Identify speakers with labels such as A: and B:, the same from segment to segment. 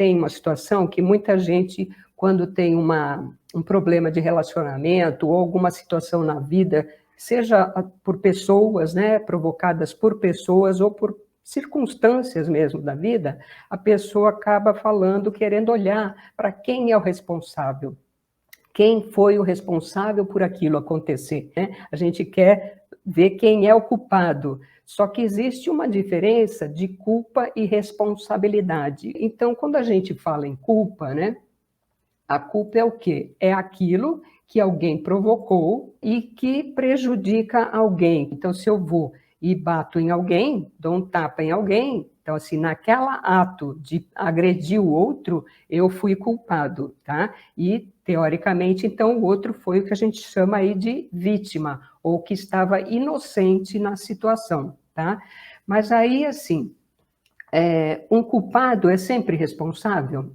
A: tem uma situação que muita gente, quando tem um problema de relacionamento ou alguma situação na vida, seja por pessoas, né, provocadas por pessoas ou por circunstâncias mesmo da vida, a pessoa acaba falando, querendo olhar para quem é o responsável. Quem foi o responsável por aquilo acontecer, né? A gente quer ver quem é o culpado. Só que existe uma diferença de culpa e responsabilidade. Então, quando a gente fala em culpa, né? A culpa é o quê? É aquilo que alguém provocou e que prejudica alguém. Então, se eu vou e bato em alguém, dou um tapa em alguém, então, assim, naquela ato de agredir o outro, eu fui culpado, tá? E, teoricamente, então, o outro foi o que a gente chama aí de vítima, ou que estava inocente na situação, tá? Mas aí, assim, um culpado é sempre responsável?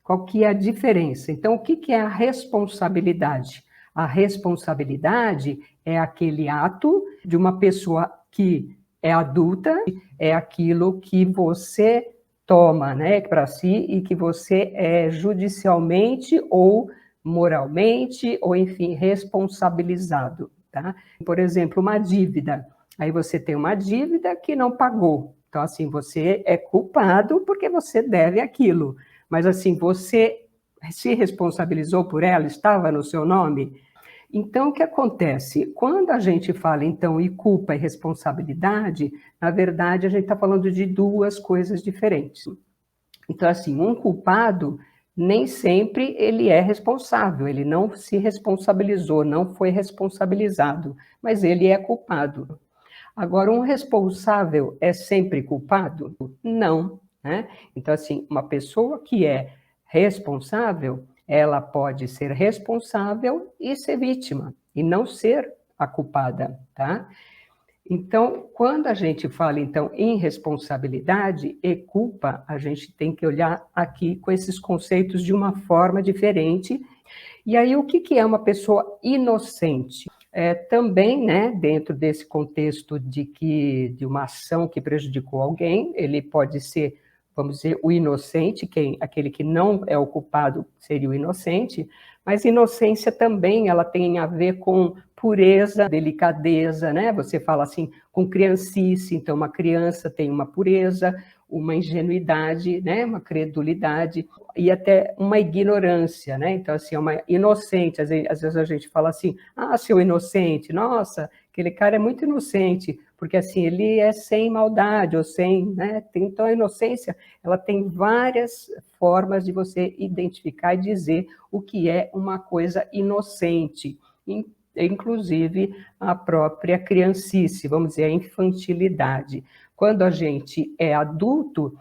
A: Qual que é a diferença? Então, o que é a responsabilidade? A responsabilidade é aquele ato de uma pessoa que é adulta, é aquilo que você toma, né, para si e que você é judicialmente ou moralmente, ou enfim, responsabilizado, tá? Por exemplo, uma dívida. Aí você tem uma dívida que não pagou. Então, assim, você é culpado porque você deve aquilo. Mas assim, você se responsabilizou por ela? Estava no seu nome? Então, o que acontece? Quando a gente fala, então, em culpa e responsabilidade, na verdade, a gente está falando de duas coisas diferentes. Então, assim, um culpado, nem sempre ele é responsável, ele não se responsabilizou, não foi responsabilizado, mas ele é culpado. Agora, um responsável é sempre culpado? Não, né? Então, assim, uma pessoa que é responsável, ela pode ser responsável e ser vítima, e não ser a culpada, tá? Então, quando a gente fala, então, em responsabilidade e culpa, a gente tem que olhar aqui com esses conceitos de uma forma diferente. E aí, o que é uma pessoa inocente? Também, né, dentro desse contexto de uma ação que prejudicou alguém, ele pode ser, vamos dizer, o inocente, aquele que não é o culpado seria o inocente, mas inocência também ela tem a ver com pureza, delicadeza, né? Você fala assim, com criancice, então uma criança tem uma pureza, uma ingenuidade, né? Uma credulidade e até uma ignorância, né? Então, assim, é uma inocente, às vezes a gente fala assim, seu inocente, nossa, aquele cara é muito inocente, porque assim, ele é sem maldade, ou sem, né? Então, a inocência, ela tem várias formas de você identificar e dizer o que é uma coisa inocente, inclusive a própria criancice, vamos dizer, a infantilidade. Quando a gente é adulto,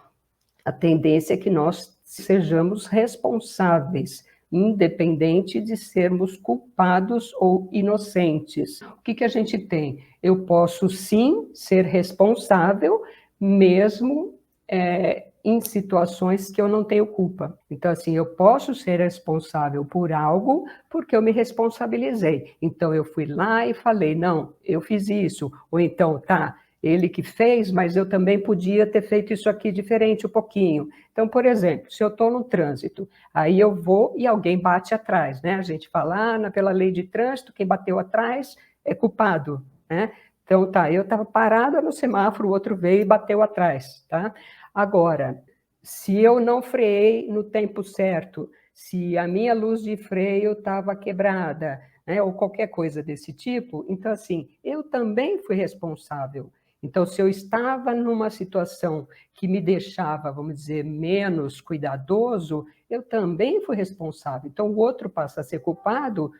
A: a tendência é que nós sejamos responsáveis, independente de sermos culpados ou inocentes. O que a gente tem? Eu posso sim ser responsável, mesmo em situações que eu não tenho culpa. Então, assim, eu posso ser responsável por algo porque eu me responsabilizei. Então, eu fui lá e falei, não, eu fiz isso. Ou então, tá, ele que fez, mas eu também podia ter feito isso aqui diferente um pouquinho. Então, por exemplo, se eu estou no trânsito, aí eu vou e alguém bate atrás, né? A gente fala, pela lei de trânsito, quem bateu atrás é culpado, né? Então, tá, eu estava parada no semáforo, o outro veio e bateu atrás, tá? Agora, se eu não freiei no tempo certo, se a minha luz de freio estava quebrada, né, ou qualquer coisa desse tipo, então, assim, eu também fui responsável. Então, se eu estava numa situação que me deixava, vamos dizer, menos cuidadoso, eu também fui responsável. Então, o outro passa a ser culpado,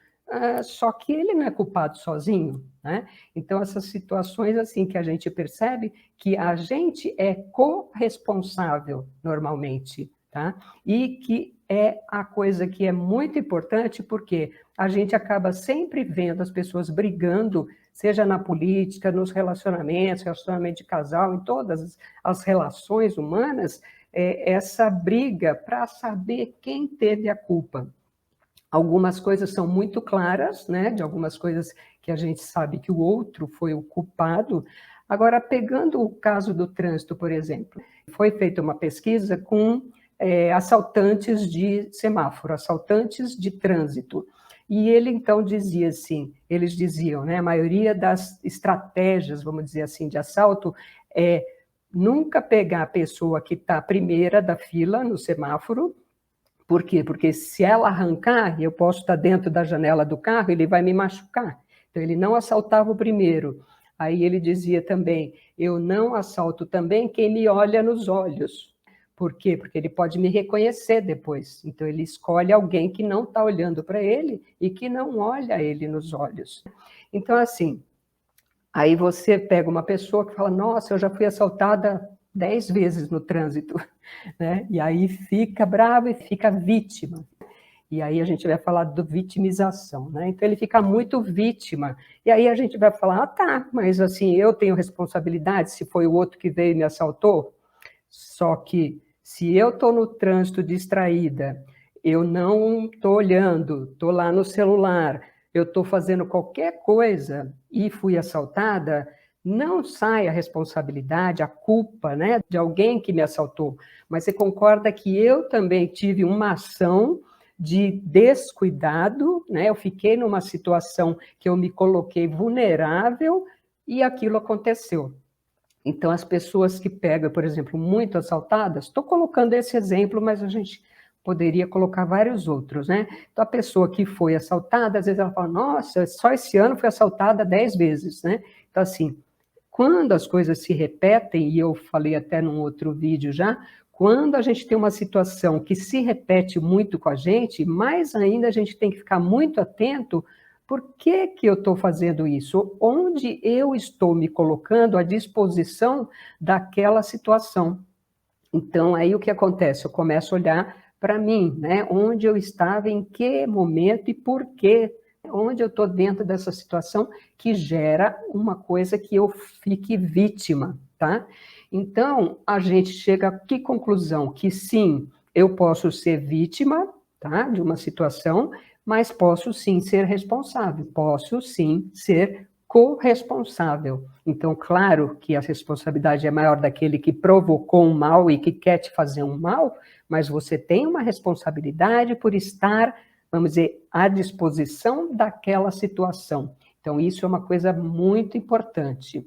A: só que ele não é culpado sozinho, né? Então, essas situações, assim, que a gente percebe que a gente é corresponsável, normalmente, tá? E que é a coisa que é muito importante, porque a gente acaba sempre vendo as pessoas brigando, seja na política, nos relacionamentos, relacionamento de casal, em todas as relações humanas, essa briga para saber quem teve a culpa. Algumas coisas são muito claras, né? De algumas coisas que a gente sabe que o outro foi o culpado. Agora, pegando o caso do trânsito, por exemplo, foi feita uma pesquisa com assaltantes de semáforo, assaltantes de trânsito. E ele, então, dizia assim, eles diziam, né, a maioria das estratégias, vamos dizer assim, de assalto é nunca pegar a pessoa que está primeira da fila no semáforo. Por quê? Porque se ela arrancar, eu posso estar dentro da janela do carro, ele vai me machucar. Então, ele não assaltava o primeiro. Aí ele dizia também, eu não assalto também quem me olha nos olhos. Por quê? Porque ele pode me reconhecer depois. Então, ele escolhe alguém que não está olhando para ele e que não olha ele nos olhos. Então, assim, aí você pega uma pessoa que fala, nossa, eu já fui assaltada 10 vezes no trânsito, né? E aí fica bravo e fica vítima. E aí a gente vai falar do vitimização, né? Então ele fica muito vítima. E aí a gente vai falar, ah, tá, mas assim, eu tenho responsabilidade se foi o outro que veio e me assaltou? Só que se eu estou no trânsito distraída, eu não estou olhando, estou lá no celular, eu estou fazendo qualquer coisa e fui assaltada, não sai a responsabilidade, a culpa, né, de alguém que me assaltou. Mas você concorda que eu também tive uma ação de descuidado, né? Eu fiquei numa situação que eu me coloquei vulnerável e aquilo aconteceu. Então, as pessoas que pegam, por exemplo, muito assaltadas, estou colocando esse exemplo, mas a gente poderia colocar vários outros, né? Então, a pessoa que foi assaltada, às vezes ela fala, nossa, só esse ano foi assaltada 10 vezes, né? Então, assim, quando as coisas se repetem, e eu falei até num outro vídeo já, quando a gente tem uma situação que se repete muito com a gente, mais ainda a gente tem que ficar muito atento. Por que que eu estou fazendo isso? Onde eu estou me colocando à disposição daquela situação? Então, aí o que acontece? Eu começo a olhar para mim, né? Onde eu estava, em que momento e por quê? Onde eu estou dentro dessa situação que gera uma coisa que eu fique vítima, tá? Então, a gente chega a que conclusão? Que sim, eu posso ser vítima, tá? De uma situação, mas posso sim ser responsável, posso sim ser corresponsável. Então, claro que a responsabilidade é maior daquele que provocou um mal e que quer te fazer um mal, mas você tem uma responsabilidade por estar, vamos dizer, à disposição daquela situação. Então, isso é uma coisa muito importante.